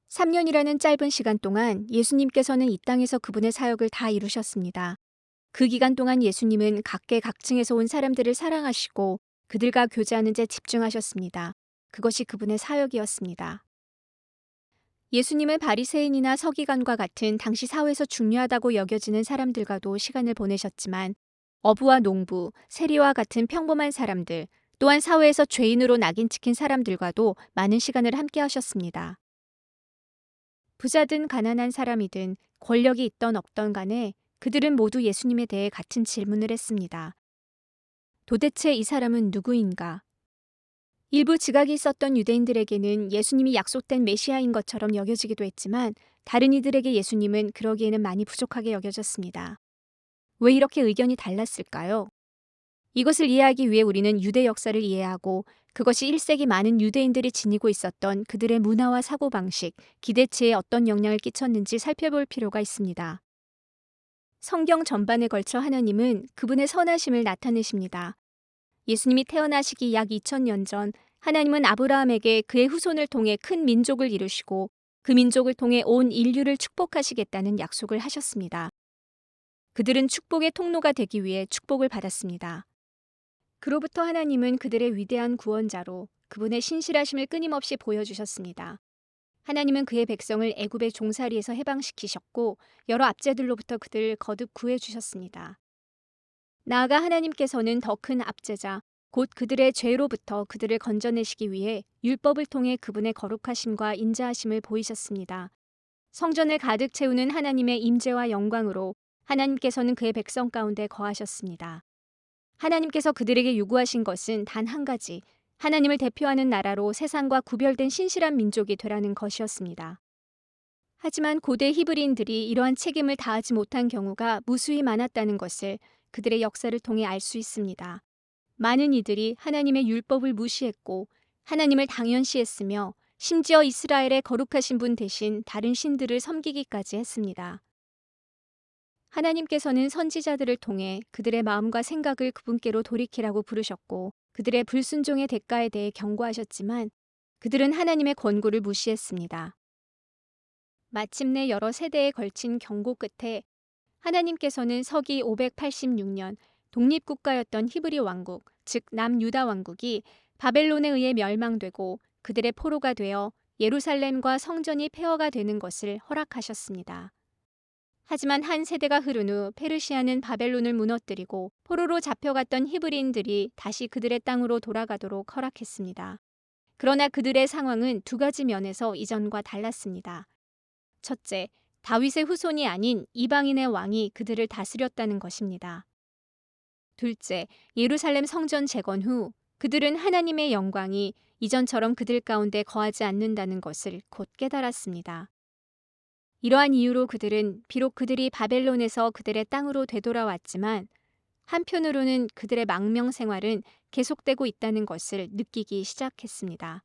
3년이라는 짧은 시간 동안 예수님께서는 이 땅에서 그분의 사역을 다 이루셨습니다. 그 기간 동안 예수님은 각계각층에서 온 사람들을 사랑하시고 그들과 교제하는 데 집중하셨습니다. 그것이 그분의 사역이었습니다. 예수님은 바리새인이나 서기관과 같은 당시 사회에서 중요하다고 여겨지는 사람들과도 시간을 보내셨지만 어부와 농부, 세리와 같은 평범한 사람들, 또한 사회에서 죄인으로 낙인 찍힌 사람들과도 많은 시간을 함께 하셨습니다. 부자든 가난한 사람이든 권력이 있던 없던 간에 그들은 모두 예수님에 대해 같은 질문을 했습니다. 도대체 이 사람은 누구인가? 일부 지각이 있었던 유대인들에게는 예수님이 약속된 메시아인 것처럼 여겨지기도 했지만 다른 이들에게 예수님은 그러기에는 많이 부족하게 여겨졌습니다. 왜 이렇게 의견이 달랐을까요? 이것을 이해하기 위해 우리는 유대 역사를 이해하고 그것이 1세기 많은 유대인들이 지니고 있었던 그들의 문화와 사고방식, 기대치에 어떤 영향을 끼쳤는지 살펴볼 필요가 있습니다. 성경 전반에 걸쳐 하나님은 그분의 선하심을 나타내십니다. 예수님이 태어나시기 약 2000년 전 하나님은 아브라함에게 그의 후손을 통해 큰 민족을 이루시고 그 민족을 통해 온 인류를 축복하시겠다는 약속을 하셨습니다. 그들은 축복의 통로가 되기 위해 축복을 받았습니다. 그로부터 하나님은 그들의 위대한 구원자로 그분의 신실하심을 끊임없이 보여주셨습니다. 하나님은 그의 백성을 애굽의 종살이에서 해방시키셨고 여러 압제들로부터 그들을 거듭 구해주셨습니다. 나아가 하나님께서는 더 큰 압제자, 곧 그들의 죄로부터 그들을 건져내시기 위해 율법을 통해 그분의 거룩하심과 인자하심을 보이셨습니다. 성전을 가득 채우는 하나님의 임재와 영광으로 하나님께서는 그의 백성 가운데 거하셨습니다. 하나님께서 그들에게 요구하신 것은 단 한 가지, 하나님을 대표하는 나라로 세상과 구별된 신실한 민족이 되라는 것이었습니다. 하지만 고대 히브리인들이 이러한 책임을 다하지 못한 경우가 무수히 많았다는 것을 그들의 역사를 통해 알 수 있습니다. 많은 이들이 하나님의 율법을 무시했고 하나님을 당연시했으며 심지어 이스라엘의 거룩하신 분 대신 다른 신들을 섬기기까지 했습니다. 하나님께서는 선지자들을 통해 그들의 마음과 생각을 그분께로 돌이키라고 부르셨고 그들의 불순종의 대가에 대해 경고하셨지만 그들은 하나님의 권고를 무시했습니다. 마침내 여러 세대에 걸친 경고 끝에 하나님께서는 서기 586년 독립국가였던 히브리 왕국, 즉 남유다 왕국이 바벨론에 의해 멸망되고 그들의 포로가 되어 예루살렘과 성전이 폐허가 되는 것을 허락하셨습니다. 하지만 한 세대가 흐른 후 페르시아는 바벨론을 무너뜨리고 포로로 잡혀갔던 히브리인들이 다시 그들의 땅으로 돌아가도록 허락했습니다. 그러나 그들의 상황은 두 가지 면에서 이전과 달랐습니다. 첫째, 다윗의 후손이 아닌 이방인의 왕이 그들을 다스렸다는 것입니다. 둘째, 예루살렘 성전 재건 후 그들은 하나님의 영광이 이전처럼 그들 가운데 거하지 않는다는 것을 곧 깨달았습니다. 이러한 이유로 그들은 비록 그들이 바벨론에서 그들의 땅으로 되돌아왔지만 한편으로는 그들의 망명 생활은 계속되고 있다는 것을 느끼기 시작했습니다.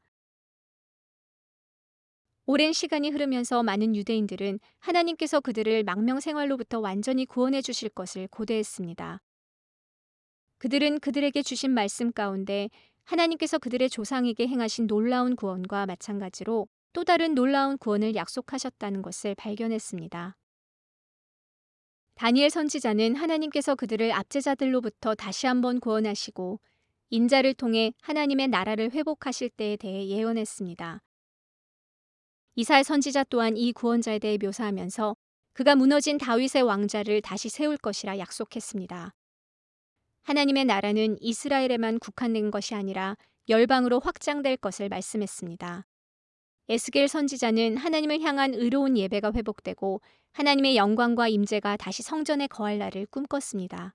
오랜 시간이 흐르면서 많은 유대인들은 하나님께서 그들을 망명 생활로부터 완전히 구원해 주실 것을 고대했습니다. 그들은 그들에게 주신 말씀 가운데 하나님께서 그들의 조상에게 행하신 놀라운 구원과 마찬가지로 또 다른 놀라운 구원을 약속하셨다는 것을 발견했습니다. 다니엘 선지자는 하나님께서 그들을 압제자들로부터 다시 한번 구원하시고 인자를 통해 하나님의 나라를 회복하실 때에 대해 예언했습니다. 이사야 선지자 또한 이 구원자에 대해 묘사하면서 그가 무너진 다윗의 왕자를 다시 세울 것이라 약속했습니다. 하나님의 나라는 이스라엘에만 국한된 것이 아니라 열방으로 확장될 것을 말씀했습니다. 에스겔 선지자는 하나님을 향한 의로운 예배가 회복되고 하나님의 영광과 임재가 다시 성전에 거할 날을 꿈꿨습니다.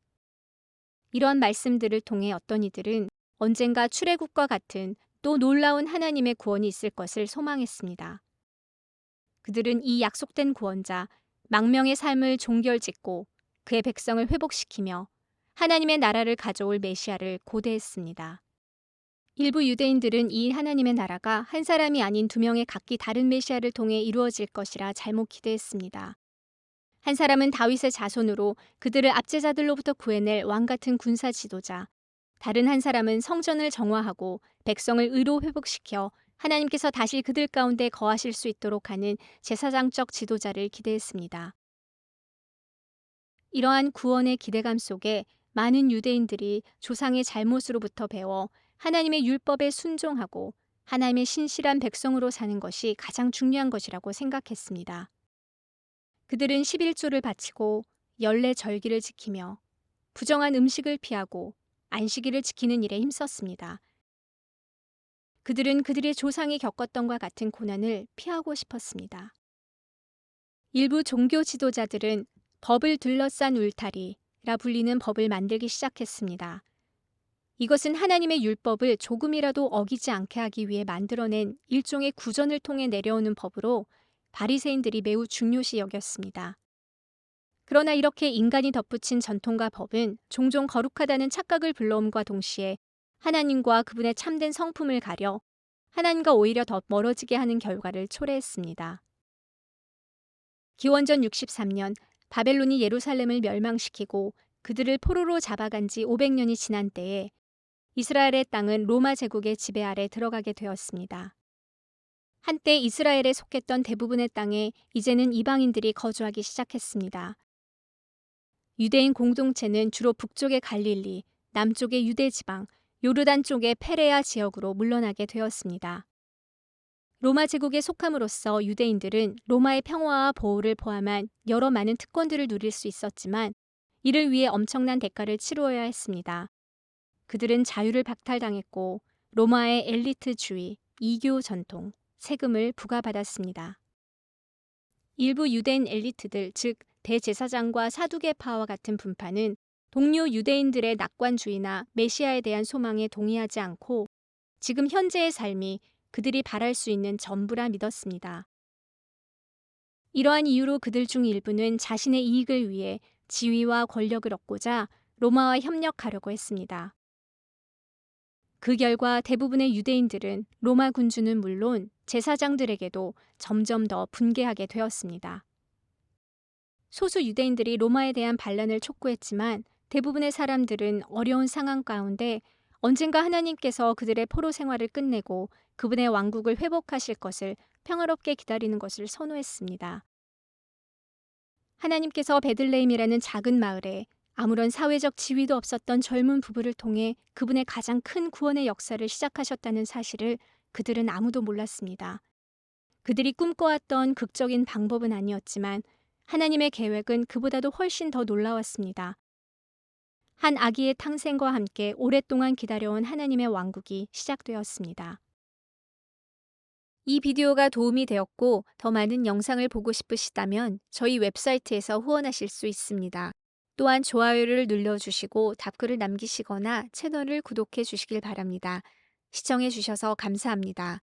이러한 말씀들을 통해 어떤 이들은 언젠가 출애굽과 같은 또 놀라운 하나님의 구원이 있을 것을 소망했습니다. 그들은 이 약속된 구원자, 망명의 삶을 종결짓고 그의 백성을 회복시키며 하나님의 나라를 가져올 메시아를 고대했습니다. 일부 유대인들은 이 하나님의 나라가 한 사람이 아닌 두 명의 각기 다른 메시아를 통해 이루어질 것이라 잘못 기대했습니다. 한 사람은 다윗의 자손으로 그들을 압제자들로부터 구해낼 왕 같은 군사 지도자, 다른 한 사람은 성전을 정화하고 백성을 의로 회복시켜 하나님께서 다시 그들 가운데 거하실 수 있도록 하는 제사장적 지도자를 기대했습니다. 이러한 구원의 기대감 속에 많은 유대인들이 조상의 잘못으로부터 배워 하나님의 율법에 순종하고 하나님의 신실한 백성으로 사는 것이 가장 중요한 것이라고 생각했습니다. 그들은 11조를 바치고 연례 절기를 지키며 부정한 음식을 피하고 안식일을 지키는 일에 힘썼습니다. 그들은 그들의 조상이 겪었던 것과 같은 고난을 피하고 싶었습니다. 일부 종교 지도자들은 법을 둘러싼 울타리라 불리는 법을 만들기 시작했습니다. 이것은 하나님의 율법을 조금이라도 어기지 않게 하기 위해 만들어낸 일종의 구전을 통해 내려오는 법으로 바리새인들이 매우 중요시 여겼습니다. 그러나 이렇게 인간이 덧붙인 전통과 법은 종종 거룩하다는 착각을 불러옴과 동시에 하나님과 그분의 참된 성품을 가려 하나님과 오히려 더 멀어지게 하는 결과를 초래했습니다. 기원전 63년 바벨론이 예루살렘을 멸망시키고 그들을 포로로 잡아간 지 500년이 지난 때에 이스라엘의 땅은 로마 제국의 지배 아래 들어가게 되었습니다. 한때 이스라엘에 속했던 대부분의 땅에 이제는 이방인들이 거주하기 시작했습니다. 유대인 공동체는 주로 북쪽의 갈릴리, 남쪽의 유대 지방, 요르단 쪽의 페레아 지역으로 물러나게 되었습니다. 로마 제국에 속함으로써 유대인들은 로마의 평화와 보호를 포함한 여러 많은 특권들을 누릴 수 있었지만 이를 위해 엄청난 대가를 치루어야 했습니다. 그들은 자유를 박탈당했고 로마의 엘리트주의, 이교 전통, 세금을 부과받았습니다. 일부 유대인 엘리트들, 즉 대제사장과 사두개파와 같은 분파는 동료 유대인들의 낙관주의나 메시아에 대한 소망에 동의하지 않고 지금 현재의 삶이 그들이 바랄 수 있는 전부라 믿었습니다. 이러한 이유로 그들 중 일부는 자신의 이익을 위해 지위와 권력을 얻고자 로마와 협력하려고 했습니다. 그 결과 대부분의 유대인들은 로마 군주는 물론 제사장들에게도 점점 더 분개하게 되었습니다. 소수 유대인들이 로마에 대한 반란을 촉구했지만 대부분의 사람들은 어려운 상황 가운데 언젠가 하나님께서 그들의 포로 생활을 끝내고 그분의 왕국을 회복하실 것을 평화롭게 기다리는 것을 선호했습니다. 하나님께서 베들레헴이라는 작은 마을에 아무런 사회적 지위도 없었던 젊은 부부를 통해 그분의 가장 큰 구원의 역사를 시작하셨다는 사실을 그들은 아무도 몰랐습니다. 그들이 꿈꿔왔던 극적인 방법은 아니었지만 하나님의 계획은 그보다도 훨씬 더 놀라웠습니다. 한 아기의 탄생과 함께 오랫동안 기다려온 하나님의 왕국이 시작되었습니다. 이 비디오가 도움이 되었고 더 많은 영상을 보고 싶으시다면 저희 웹사이트에서 후원하실 수 있습니다. 또한 좋아요를 눌러주시고 답글을 남기시거나 채널을 구독해 주시길 바랍니다. 시청해 주셔서 감사합니다.